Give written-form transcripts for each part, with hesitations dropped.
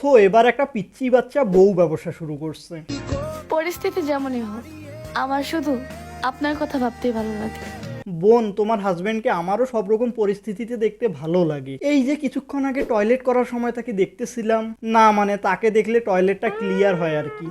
So এবার একটা পিচ্চি বাচ্চা বউ ব্যবসা শুরু করছে। পরিস্থিতি যেমনই হোক, আমার শুধু আপনার কথা ভাবতেই ভালো লাগে। বোন, তোমার হাজবেন্ডকে আমারও সব রকম পরিস্থিতিতে দেখতে ভালো লাগে। এই যে কিছুক্ষণ আগে টয়লেট করার সময় তাকে দেখতেছিলাম না, মানে তাকে দেখলে টয়লেটটা ক্লিয়ার হয় আর কি।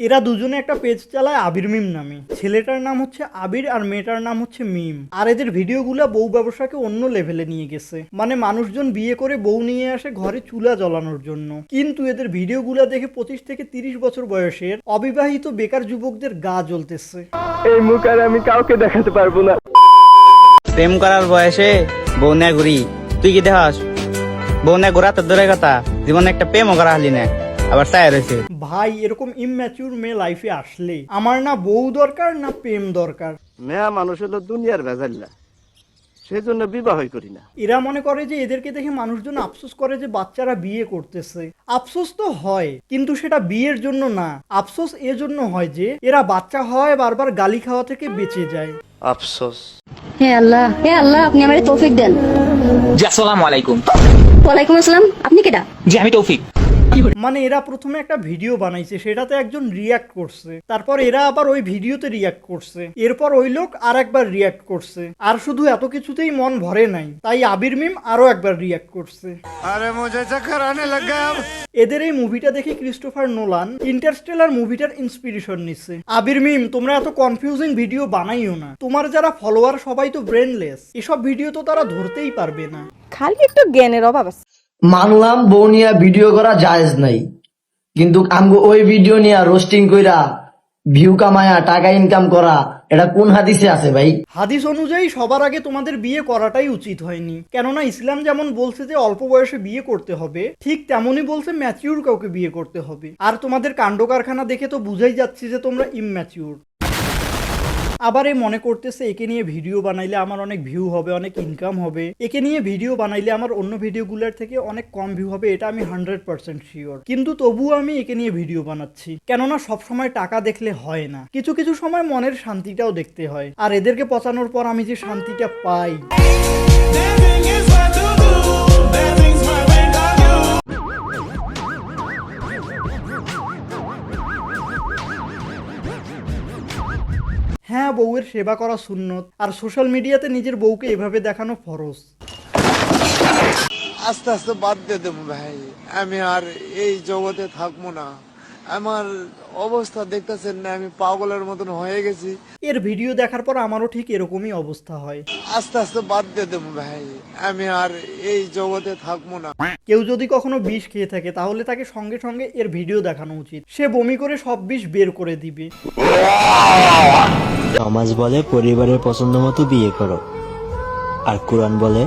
এরা দুজনে একটা পেজ চালায় আবির মিম নামে। ছেলেটার নাম হচ্ছে আবির আর মেয়েটার নাম হচ্ছে মিম। আর এদের ভিডিওগুলো বউ ব্যবসাকে অন্য লেভেলে নিয়ে গেছে। মানে মানুষজন বিয়ে করে বউ নিয়ে আসে ঘরে চুলা জ্বলানোর জন্য, কিন্তু এদের ভিডিওগুলো দেখে 25 থেকে 30 বছর বয়সের অবিবাহিত বেকার যুবকদের গা জ্বলতেছে। এই মুখ আর আমি কাউকে দেখাতে পারবো না। প্রেম করার বয়সে বউ নিয়ে ঘুরি, তুই কি দেখাস? বউ নিয়ে ঘোরা তোর দূরের কথা, জীবনে একটা প্রেমও করা হলি না, আবার চায় রয়েছে। ভাই, এরকম ইমম্যাচিউর মেয়ে লাইফে আসলে আমার না বউ দরকার না প্রেম দরকার। মেয়া মানুষ হলো দুনিয়ার ভেজাল্লা, সেই জন্য বিবাহই করি না। এরা মনে করে যে এদেরকে দেখে মানুষজন আফসোস করে যে বাচ্চারা বিয়ে করতেছে। আফসোস তো হয়, কিন্তু সেটা বিয়ের জন্য না। আফসোস এজন্য হয় যে এরা বাচ্চা হয় বারবার গালি খাওয়া থেকে বেঁচে যায়। আফসোস। হে আল্লাহ আপনি আমারে তৌফিক দেন। জি আসসালামু আলাইকুম। ওয়ালাইকুম আসসালাম, আপনি কেডা? জি আমি তৌফিক। মানে এরা প্রথমে একটা ভিডিও বানাইছে, সেটাতে একজন রিয়াক্ট করছে, তারপর এরা আবার ওই ভিডিওতে রিয়াক্ট করছে, এরপর ওই লোক আর একবার রিয়াক্ট করছে, আর শুধু এত কিছুতেই মন ভরে নাই, তাই আবির মিম আরো একবার রিয়াক্ট করছে। আরে মুঝে চক্কর আনে লাগা। এদের এই মুভিটা দেখে ক্রিস্টোফার নোলান ইন্টারস্টেলার মুভিটার ইন্সপিরেশন নিচ্ছে। আবির মিম, তোমরা এত কনফিউজিং ভিডিও বানাইও না। তোমার যারা ফলোয়ার সবাই তো ব্রেনলেস, এসব ভিডিও তো তারা ধরতেই পারবে না। খালি একটু জ্ঞানের অভাব আছে। মানলাম বউ নিয়ে ভিডিও করা জায়েজ নাই, কিন্তু আমগো ওই ভিডিও নিয়ে রোস্টিং কইরা ভিউ কামায়া টাকা ইনকাম করা, এটা কোন হাদিসে আছে ভাই? হাদিস অনুযায়ী সবার আগে তোমাদের বিয়ে করাটাই উচিত হয়নি, কেননা ইসলাম যেমন বলছে যে অল্প বয়সে বিয়ে করতে হবে, ঠিক তেমনই বলছে ম্যাচিউর কাউকে বিয়ে করতে হবে। আর তোমাদের কাণ্ড কারখানা দেখে তো বুঝাই যাচ্ছে যে তোমরা ইমম্যাচিউর। আবার এ মনে করতেছে একে নিয়ে ভিডিও বানাইলে আমার অনেক ভিউ হবে, অনেক ইনকাম হবে, একে নিয়ে ভিডিও বানাইলে আমার অন্য ভিডিওগুলোর থেকে অনেক কম ভিউ হবে, এটা আমি 100% শিওর। কিন্তু তবুও আমি একে নিয়ে ভিডিও বানাচ্ছি, কেননা সব সময় টাকা দেখলে হয় না, কিছু কিছু সময় মনের শান্তিটাও দেখতে হয়। আর এদেরকে পচানোর পর আমি যে শান্তিটা পাই, হ্যাঁ, বউয়ের সেবা করা সুন্নত, আর সোশ্যাল মিডিয়াতে নিজের বউকে এভাবে দেখানো ফরজ। আস্তে আস্তে বাদ দিয়ে দেবো ভাই, আমি আর এই জগতে থাকবো না। আমার অবস্থা দেখতেছেন না, আমি পাগলের মতন হয়ে গেছি। এর ভিডিও দেখার পর আমারও ঠিক এরকমই অবস্থা হয়। আস্তে আস্তে বাদ দিয়ে দেবো ভাই, আমি আর এই জগতে থাকবো না। কেউ যদি কখনো বিষ খেয়ে থাকে তাহলে তাকে সঙ্গে সঙ্গে এর ভিডিও দেখানো উচিত, সে বমি করে সব বিষ বের করে দিবে। সমাজ বলে পরিবারের পছন্দ মতো বিয়ে করো, আর কোরআন বলে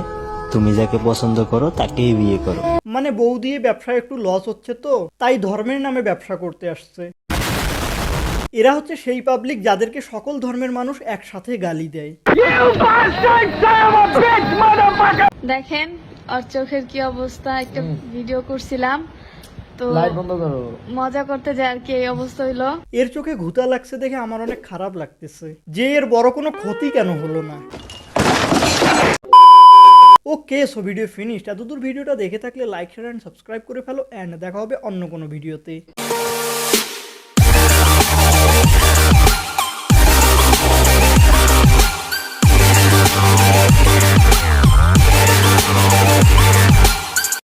তুমি যাকে পছন্দ করো তাকেই বিয়ে করো। মানে বউ দিয়ে ব্যবসায় একটু লস হচ্ছে, তো তাই ধর্মের নামে ব্যবসা করতে আসছে। এরা হচ্ছে সেই পাবলিক যাদেরকে সকল ধর্মের মানুষ একসাথে গালি দেয়। দেখেন ওর চোখের কি অবস্থা, একটা ভিডিও করছিলাম তো মজা করতে যায় আর কি, এই অবস্থা হইলো। এর চোখে ঘুতা লাগছে দেখে আমার অনেক খারাপ লাগতেছে যে এর বড় কোনো ক্ষতি কেন হলো না। ওকে, সো ভিডিও ফিনিশড। এতদূর ভিডিওটা দেখে থাকলে লাইক, শেয়ার এন্ড সাবস্ক্রাইব করে ফেলো, এন্ড দেখা হবে অন্য কোনো ভিডিওতে।